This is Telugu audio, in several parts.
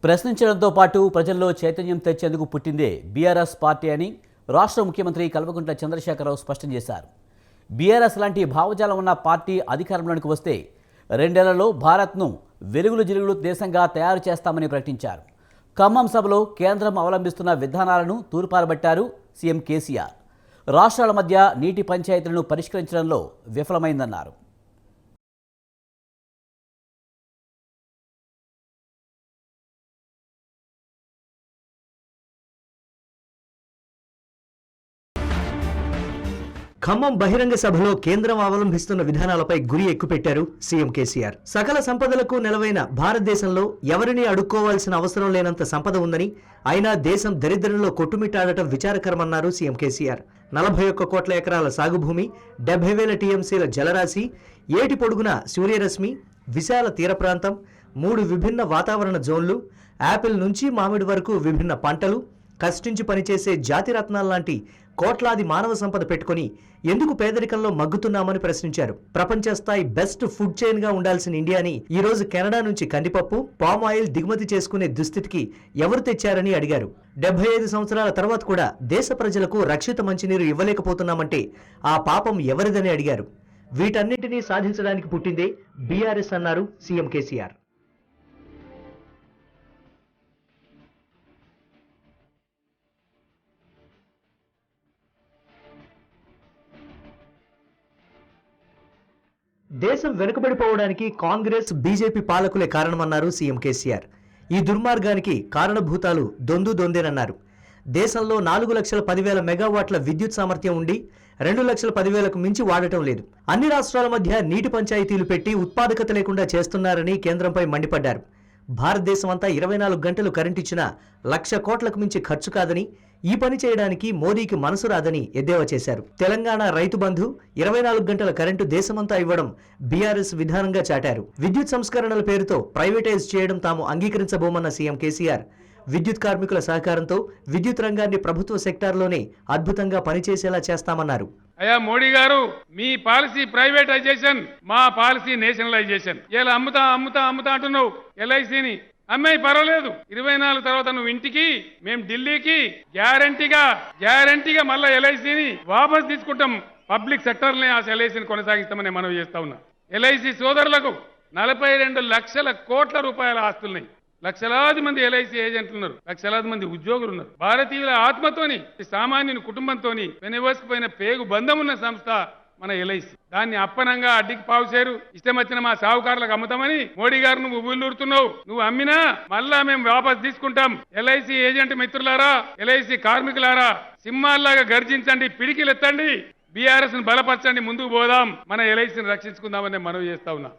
ప్రశ్నించడంతో పాటు ప్రజల్లో చైతన్యం తెచ్చేందుకు పుట్టిందే బీఆర్ఎస్ పార్టీ అని రాష్ట్ర ముఖ్యమంత్రి కల్వకుంట్ల చంద్రశేఖరరావు స్పష్టం చేశారు. బీఆర్ఎస్ లాంటి భావజాలం ఉన్న పార్టీ అధికారంలోకి వస్తే 2 నెలల్లో భారత్ను వెలుగులు జిలుగులు దేశంగా తయారు చేస్తామని ప్రకటించారు. ఖమ్మం సభలో కేంద్రం అవలంబిస్తున్న విధానాలను తూర్పారబట్టారు సీఎం కేసీఆర్. రాష్ట్రాల మధ్య నీటి పంచాయతీలను పరిష్కరించడంలో విఫలమైందన్నారు. ఖమ్మం బహిరంగ సభలో కేంద్రం అవలంబిస్తున్న విధానాలపై గురి ఎక్కుపెట్టారు సీఎం కేసీఆర్. సకల సంపదలకు నెలవైన భారతదేశంలో ఎవరిని అడుక్కోవాల్సిన అవసరం లేనంత సంపద ఉందని, అయినా దేశం దరిద్రంలో కొట్టుమిట్టాడటం విచారకరమన్నారు సీఎం కేసీఆర్. 41 కోట్ల ఎకరాల సాగుభూమి, 70,000 టీఎంసీల జలరాశి, ఏటి పొడుగున సూర్యరశ్మి, విశాల తీర ప్రాంతం, 3 విభిన్న వాతావరణ జోన్లు, యాపిల్ నుంచి మామిడి వరకు విభిన్న పంటలు, కష్టించి పనిచేసే జాతి రత్నాల్లాంటి కోట్లాది మానవ సంపద పెట్టుకుని ఎందుకు పేదరికంలో మగ్గుతున్నామని ప్రశ్నించారు. ప్రపంచ స్థాయి బెస్ట్ ఫుడ్ చైన్ గా ఉండాల్సిన ఇండియాని ఈ రోజు కెనడా నుంచి కందిపప్పు, పామ్ ఆయిల్ దిగుమతి చేసుకునే దుస్థితికి ఎవరు తెచ్చారని అడిగారు. 75 సంవత్సరాల తర్వాత కూడా దేశ ప్రజలకు రక్షిత మంచినీరు ఇవ్వలేకపోతున్నామంటే ఆ పాపం ఎవరిదని అడిగారు. వీటన్నింటినీ సాధించడానికి పుట్టిందే బీఆర్ఎస్ అన్నారు సీఎం కేసీఆర్. దేశం వెనుకబడిపోవడానికి కాంగ్రెస్, బీజేపీ పాలకులే కారణమన్నారు సీఎం కేసీఆర్. ఈ దుర్మార్గానికి కారణభూతాలు దొందేనన్నారు. దేశంలో 4,10,000 మెగావాట్ల విద్యుత్ సామర్థ్యం ఉండి 2,10,000కు మించి వాడటం లేదు. అన్ని రాష్ట్రాల మధ్య నీటి పంచాయతీలు పెట్టి ఉత్పాదకత లేకుండా చేస్తున్నారని కేంద్రంపై మండిపడ్డారు. భారతదేశం అంతా 24 గంటలు కరెంట్ ఇచ్చినా 1,00,000 కోట్లకు మించి ఖర్చు కాదని, ఈ పని చేయడానికి మోదీకి మనసు రాదని ఎద్దేవా చేశారు. తెలంగాణ రైతు బంధు, 24 గంటల కరెంటు దేశమంతా ఇవ్వడం బీఆర్ఎస్ విధానంగా చాటారు. విద్యుత్ సంస్కరణల పేరుతో ప్రైవేటైజ్ చేయడం తాము అంగీకరించబోమన్న సీఎం కేసీఆర్, విద్యుత్ కార్మికుల సహకారంతో విద్యుత్ రంగాన్ని ప్రభుత్వ సెక్టార్లోనే అద్భుతంగా పనిచేసేలా చేస్తామన్నారు. అయ్యా మోడీ గారు, మీ పాలసీ ప్రైవేటైజేషన్, మా పాలసీ నేషనలైజేషన్. ఇలా అమ్ముతా అంటున్నావు. ఎల్ఐసిని అమ్మాయి పర్వాలేదు, 24 తర్వాత నువ్వు ఇంటికి, మేము ఢిల్లీకి గ్యారంటీగా మళ్ళా ఎల్ఐసిని వాపస్ తీసుకుంటాం. పబ్లిక్ సెక్టర్నే ఆ ఎల్ఐసిని కొనసాగిస్తామని మనం చేస్తా ఉన్నాం. ఎల్ఐసి సోదరులకు 42 లక్షల కోట్ల రూపాయల ఆస్తులున్నాయి. లక్షలాది మంది ఎల్ఐసి ఏజెంట్లు ఉన్నారు, లక్షలాది మంది ఉద్యోగులు ఉన్నారు. భారతీయుల ఆత్మతోని, సామాన్యుని కుటుంబంతోని వెనవసిపోయిన పేగు బంధం ఉన్న సంస్థ మన ఎల్ఐసి. దాన్ని అప్పనంగా అడ్డికి పావుసేరు ఇష్టం వచ్చిన మా సాహుకారులకు అమ్ముతామని మోడీ గారు నువ్వు ఊళ్ళూరుతున్నావు. నువ్వు అమ్మినా మళ్ళా మేము వాపస్ తీసుకుంటాం. ఎల్ఐసి ఏజెంట్ మిత్రులారా, ఎల్ఐసి కార్మికులారా, సింహాల్లాగా గర్జించండి, పిడికిలెత్తండి, బీఆర్ఎస్ ను బలపరచండి, ముందుకు పోదాం, మన ఎల్ఐసిని రక్షించుకుందామని మనవి చేస్తా ఉన్నా.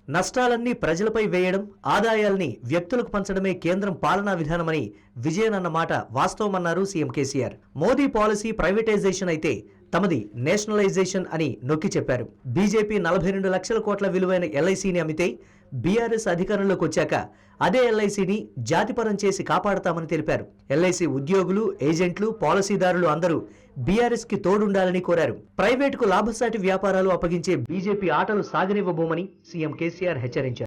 నష్టాలన్నీ ప్రజలపై వేయడం, ఆదాయాల్ని వ్యక్తులకు పంచడమే కేంద్రం పాలనా విధానమని విజయన్ అన్న మాట వాస్తవమన్నారు CM KCR. Modi policy privatisation అయితే తమది నేషనలైజేషన్ అని నొక్కి చెప్పారు. బీజేపీ 42 లక్షల కోట్ల విలువైన ఎల్ఐసిని అమ్మితే బీఆర్ఎస్ అధికారంలోకి వచ్చాక అదే ఎల్ఐసిని జాతిపరం చేసి కాపాడతామని తెలిపారు. ఎల్ఐసి ఉద్యోగులు, ఏజెంట్లు, పాలసీదారులు అందరూ బీఆర్ఎస్ కి తోడుండాలని కోరారు. ప్రైవేటుకు లాభసాటి వ్యాపారాలు అప్పగించే బీజేపీ ఆటలు సాగనివ్వబోమని సీఎం కేసీఆర్ హెచ్చరించారు.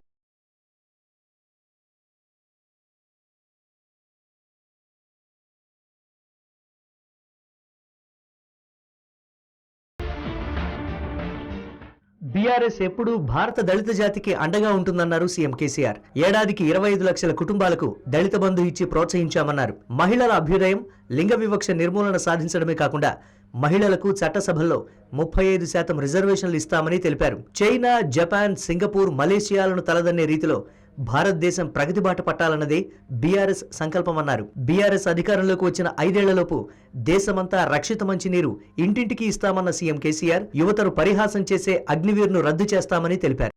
బీఆర్ఎస్ ఎప్పుడూ భారత దళిత జాతికి అండగా ఉంటుందన్నారు సీఎం కేసీఆర్. ఏడాదికి 25 లక్షల కుటుంబాలకు దళిత బంధు ఇచ్చి ప్రోత్సహించామన్నారు. మహిళల అభ్యుదయం, లింగ వివక్ష నిర్మూలన సాధించడమే కాకుండా మహిళలకు చట్టసభల్లో 35% రిజర్వేషన్లు ఇస్తామని తెలిపారు. చైనా, జపాన్, సింగపూర్, మలేషియాలను తలదన్నే రీతిలో భారతదేశం ప్రగతి బాట పట్టాలన్నదే బీఆర్ఎస్ సంకల్పమన్నారు. బీఆర్ఎస్ అధికారంలోకి వచ్చిన 5 ఏళ్లలోపు దేశమంతా రక్షిత మంచినీరు ఇంటింటికి ఇస్తామన్న సీఎం కేసీఆర్, యువతను పరిహాసం చేసే అగ్నివీర్ను రద్దు చేస్తామని తెలిపారు.